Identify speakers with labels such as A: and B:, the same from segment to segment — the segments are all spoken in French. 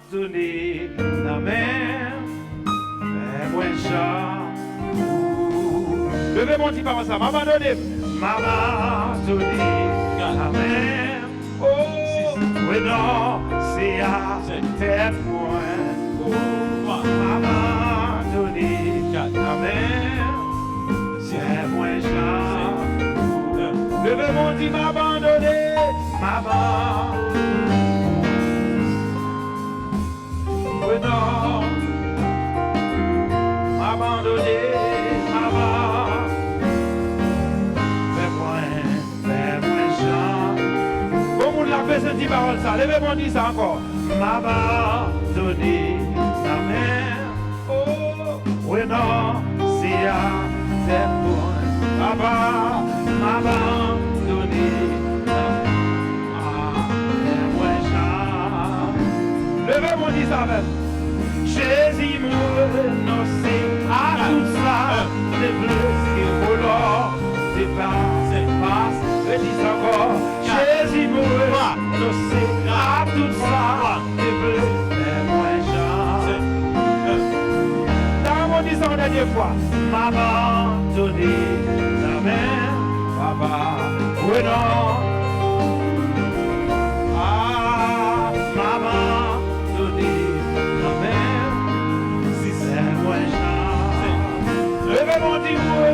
A: abandonné la mer, mais moi j'en. Levez mon petit par ça, m'abandonné la mer. Oh, oui non, c'est à tête point. Oh, m'abandonné la mer, c'est moi j'en. Levez mon petit m'abandonné, oui non, m'abandonné, fais-moi chant. Comme on l'a fait cette petite parole ça, levez-moi dit ça encore. M'abandonné la mer, oh, oui non, c'est à tes points. Papa, m'abandonné la mer, fais-moi chant. Levez-moi dit ça même. Jésus m'a noncé à tout ça, des bleus, des volants, des passes, et dis encore. Jésus m'a noncé à tout ça, des bleus, des moins gens. Dans mon disant la dernière fois, m'abandonné la mer, papa, oui non.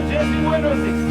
A: Jésus, bueno, sí.